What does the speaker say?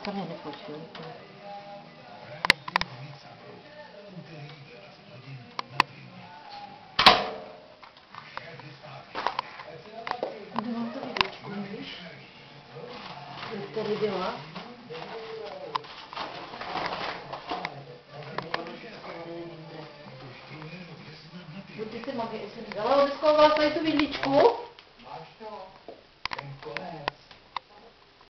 Pane, nepočuj. Kde mám to videčku, víš? Jak tady byla? Buď ty si mami, jsem dala, odeskala vás tady tu vidličku.